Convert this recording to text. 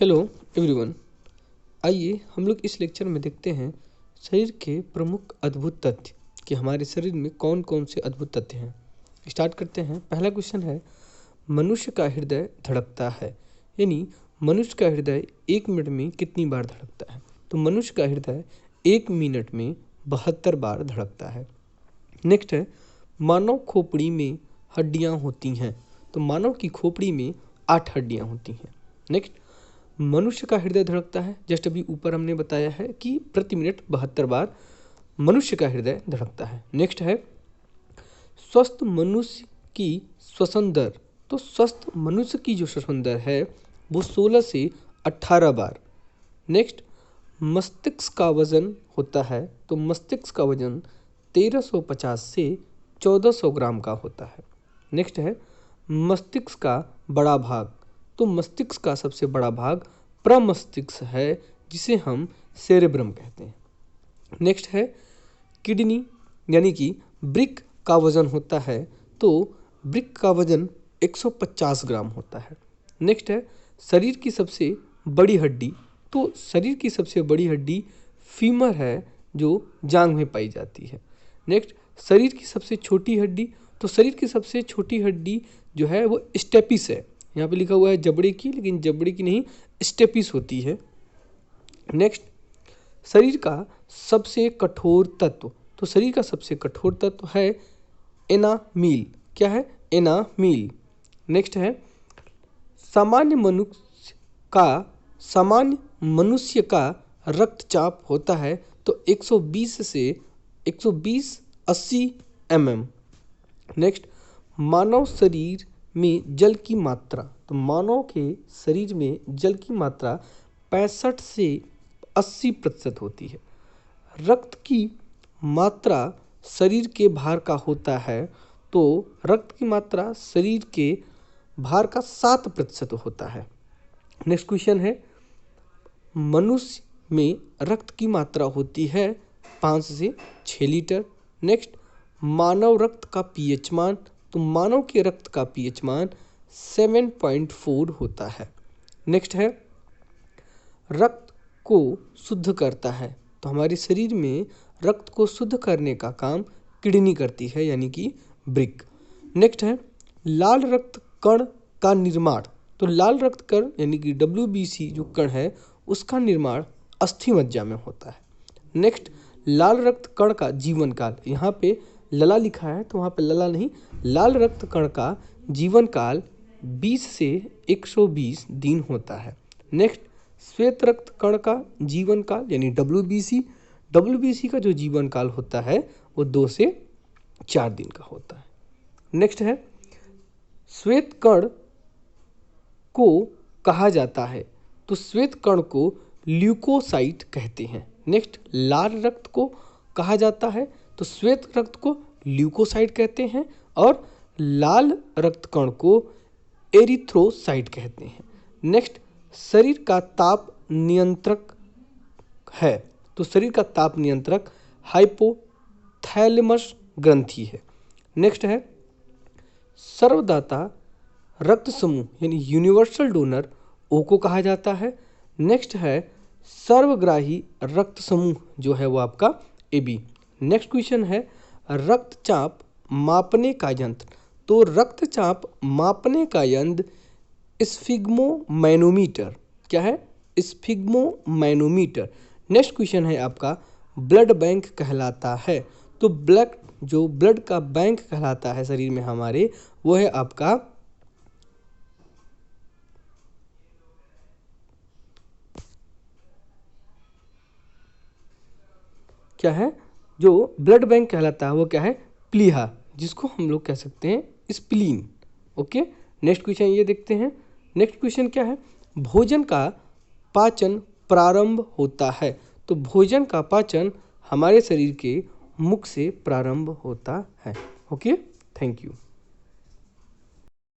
Hello everyone. आइए हम लोग इस लेक्चर में देखते हैं शरीर के प्रमुख अद्भुत तथ्य कि हमारे शरीर में कौन कौन से अद्भुत तथ्य हैं। स्टार्ट करते हैं। पहला क्वेश्चन है, मनुष्य का हृदय धड़कता है, यानी मनुष्य का हृदय 1 मिनट में कितनी बार धड़कता है? तो मनुष्य का हृदय 1 मिनट में 72 बार धड़कता है। नेक्स्ट है, मानव खोपड़ी में हड्डियां होती हैं, तो मानव की खोपड़ी में 8 हड्डियां होती हैं। नेक्स्ट, मनुष्य का हृदय धड़कता है, जस्ट अभी ऊपर हमने बताया है कि प्रति मिनट 72 बार मनुष्य का हृदय धड़कता है। नेक्स्ट है, स्वस्थ मनुष्य की श्वसन दर, तो स्वस्थ मनुष्य की जो श्वसन दर है वो 16 से 18 बार। नेक्स्ट, मस्तिष्क का वजन होता है, तो मस्तिष्क का वजन 1350 से 1400 ग्राम का होता है। नेक्स्ट है, मस्तिष्क का बड़ा भाग, तो मस्तिष्क का सबसे बड़ा भाग प्रमस्तिष्क है, जिसे हम सेरेब्रम कहते हैं। नेक्स्ट है, किडनी यानी कि वृक्क का वजन होता है, तो वृक्क का वजन 150 ग्राम होता है। नेक्स्ट है, शरीर की सबसे बड़ी हड्डी, तो शरीर की सबसे बड़ी हड्डी फीमर है, जो जांघ में पाई जाती है। नेक्स्ट, शरीर की सबसे छोटी हड्डी, तो शरीर की सबसे छोटी हड्डी जो है वो स्टेपिस है। यहाँ पे लिखा हुआ है जबड़े की, लेकिन जबड़े की नहीं, स्टेपिस होती है। नेक्स्ट, शरीर का सबसे कठोर तत्व, तो शरीर का सबसे कठोर तत्व है एनामील। क्या है? एनामील। नेक्स्ट है, सामान्य मनुष्य का रक्तचाप होता है तो 120 से 120-80 mm। नेक्स्ट, मानव शरीर में जल की मात्रा, तो मानव के शरीर में जल की मात्रा 65 से 80% होती है। रक्त की मात्रा शरीर के भार का होता है, तो रक्त की मात्रा शरीर के भार का 7% होता है। नेक्स्ट क्वेश्चन है, मनुष्य में रक्त की मात्रा होती है 5 से 6 लीटर। नेक्स्ट, मानव रक्त का पीएच मान, तो मानव के रक्त का पीएच मान 7.4 होता है। नेक्स्ट है, रक्त को शुद्ध करता है, तो हमारे शरीर में रक्त को शुद्ध करने का काम किडनी करती है, यानी कि वृक्क। नेक्स्ट है, लाल रक्त कण का निर्माण, तो लाल रक्त कण यानी कि WBC जो कण है उसका निर्माण अस्थि मज्जा में होता है। नेक्स्ट, लाल रक्त कण का जीवन काल, यहाँ पे लला लिखा है तो वहाँ पे लला नहीं, लाल रक्त कण का जीवन काल 20 से 120 दिन होता है। नेक्स्ट, श्वेत रक्त कण का जीवन काल यानी WBC का जो जीवन काल होता है वो 2 से 4 दिन का होता है। नेक्स्ट है, श्वेत कण को कहा जाता है, तो श्वेत कण को ल्यूकोसाइट कहते हैं। नेक्स्ट, लाल रक्त को कहा जाता है, तो श्वेत रक्त को ल्यूकोसाइट कहते हैं, और लाल रक्त कण को एरिथ्रोसाइट कहते हैं। नेक्स्ट, शरीर का ताप नियंत्रक है, तो शरीर का ताप नियंत्रक हाइपोथैलेमस ग्रंथि है। नेक्स्ट है, सर्वदाता रक्त समूह यानी यूनिवर्सल डोनर ओ को कहा जाता है। नेक्स्ट है, सर्वग्राही रक्त समूह जो है वो आपका AB। नेक्स्ट क्वेश्चन है, रक्तचाप मापने का यंत्र, तो रक्तचाप मापने का यंत्र स्फिग्मोमैनोमीटर। क्या है? स्फिग्मोमैनोमीटर। नेक्स्ट क्वेश्चन है आपका, ब्लड बैंक कहलाता है, तो ब्लड का बैंक कहलाता है शरीर में हमारे, वो है आपका क्या है? जो ब्लड बैंक कहलाता है वो क्या है? प्लीहा, जिसको हम लोग कह सकते हैं स्प्लीन। ओके, नेक्स्ट क्वेश्चन ये देखते हैं। नेक्स्ट क्वेश्चन क्या है? भोजन का पाचन प्रारंभ होता है, तो भोजन का पाचन हमारे शरीर के मुख से प्रारंभ होता है। Okay, thank you.